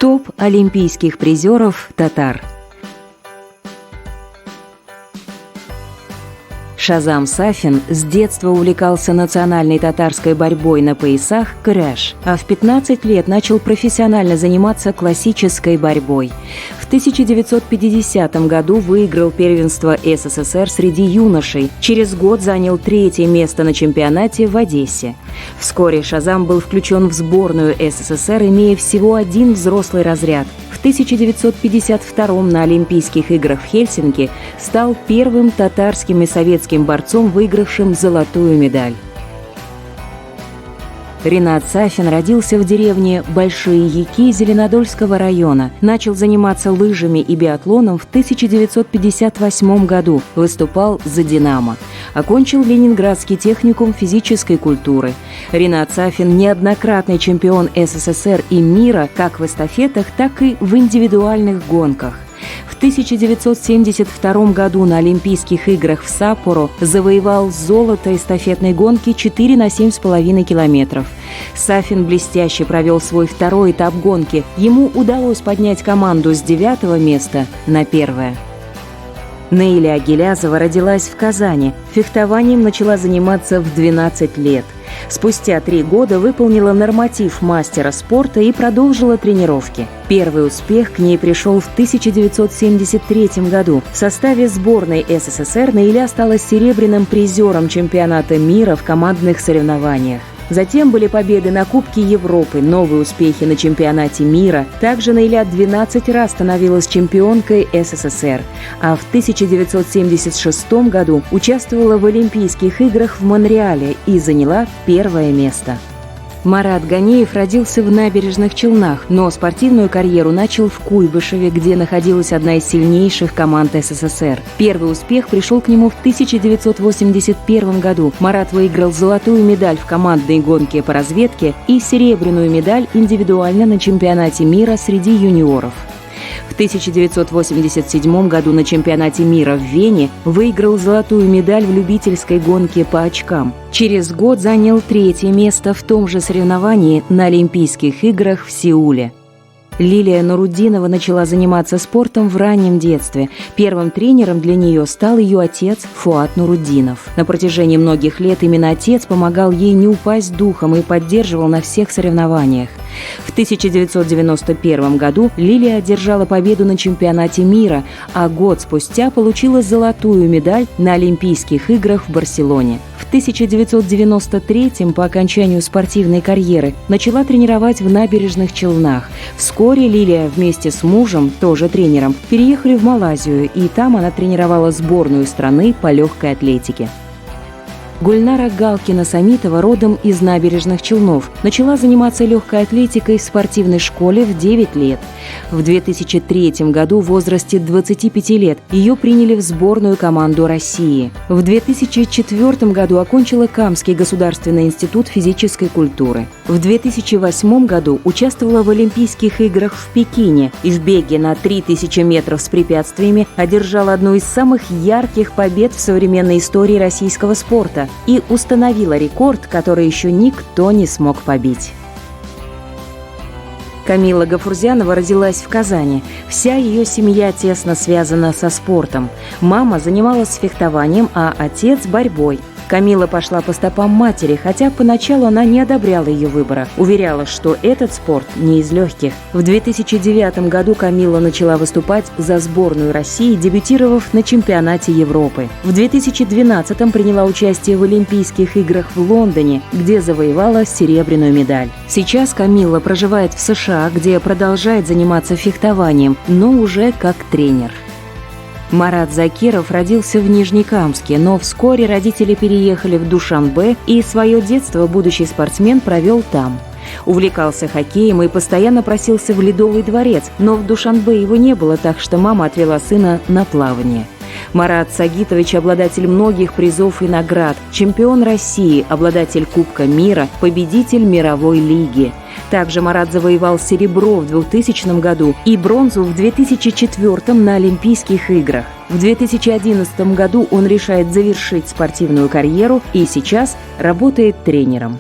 Топ олимпийских призеров татар. Шазам Сафин с детства увлекался национальной татарской борьбой на поясах «Күрәш», а в 15 лет начал профессионально заниматься классической борьбой. В 1950 году выиграл первенство СССР среди юношей. Через год занял 3-е место на чемпионате в Одессе. Вскоре Шазам был включен в сборную СССР, имея всего один взрослый разряд. В 1952 на Олимпийских играх в Хельсинки стал первым татарским и советским борцом, выигравшим золотую медаль. Ринат Сафин родился в деревне Большие Яки Зеленодольского района. Начал заниматься лыжами и биатлоном в 1958 году. Выступал за «Динамо». Окончил Ленинградский техникум физической культуры. Ринат Сафин – неоднократный чемпион СССР и мира как в эстафетах, так и в индивидуальных гонках. В 1972 году на Олимпийских играх в Саппоро завоевал золото эстафетной гонки 4 на 7,5 километров. Сафин блестяще провел свой второй этап гонки. Ему удалось поднять команду с 9-го места на 1-е. Наиля Гилязова родилась в Казани. Фехтованием начала заниматься в 12 лет. Спустя 3 года выполнила норматив мастера спорта и продолжила тренировки. Первый успех к ней пришел в 1973 году. В составе сборной СССР Наиля стала серебряным призером чемпионата мира в командных соревнованиях. Затем были победы на Кубке Европы, новые успехи на чемпионате мира. Также Наиля 12 раз становилась чемпионкой СССР, а в 1976 году участвовала в Олимпийских играх в Монреале и заняла 1-е место. Марат Ганеев родился в Набережных Челнах, но спортивную карьеру начал в Куйбышеве, где находилась одна из сильнейших команд СССР. Первый успех пришел к нему в 1981 году. Марат выиграл золотую медаль в командной гонке по разведке и серебряную медаль индивидуально на чемпионате мира среди юниоров. В 1987 году на чемпионате мира в Вене выиграл золотую медаль в любительской гонке по очкам. Через год занял 3-е место в том же соревновании на Олимпийских играх в Сеуле. Лилия Нуруддинова начала заниматься спортом в раннем детстве. Первым тренером для нее стал ее отец Фуат Нуруддинов. На протяжении многих лет именно отец помогал ей не упасть духом и поддерживал на всех соревнованиях. В 1991 году Лилия одержала победу на чемпионате мира, а год спустя получила золотую медаль на Олимпийских играх в Барселоне. В 1993 по окончанию спортивной карьеры начала тренировать в Набережных Челнах. Вскоре Лилия вместе с мужем, тоже тренером, переехали в Малайзию, и там она тренировала сборную страны по легкой атлетике. Гульнара Галкина-Самитова родом из Набережных Челнов. Начала заниматься легкой атлетикой в спортивной школе в 9 лет. В 2003 году в возрасте 25 лет ее приняли в сборную команду России. В 2004 году окончила Камский государственный институт физической культуры. В 2008 году участвовала в Олимпийских играх в Пекине и в беге на 3000 метров с препятствиями одержала одну из самых ярких побед в современной истории российского спорта и установила рекорд, который еще никто не смог побить. Камила Гафурзянова родилась в Казани. Вся ее семья тесно связана со спортом. Мама занималась фехтованием, а отец – борьбой. Камила пошла по стопам матери, хотя поначалу она не одобряла ее выбора. Уверяла, что этот спорт не из легких. В 2009 году Камила начала выступать за сборную России, дебютировав на чемпионате Европы. В 2012 приняла участие в Олимпийских играх в Лондоне, где завоевала серебряную медаль. Сейчас Камила проживает в США, где продолжает заниматься фехтованием, но уже как тренер. Марат Закиров родился в Нижнекамске, но вскоре родители переехали в Душанбе, и свое детство будущий спортсмен провел там. Увлекался хоккеем и постоянно просился в Ледовый дворец, но в Душанбе его не было, так что мама отвела сына на плавание. Марат Сагитович – обладатель многих призов и наград, чемпион России, обладатель Кубка мира, победитель мировой лиги. Также Марат завоевал серебро в 2000 году и бронзу в 2004 на Олимпийских играх. В 2011 году он решает завершить спортивную карьеру и сейчас работает тренером.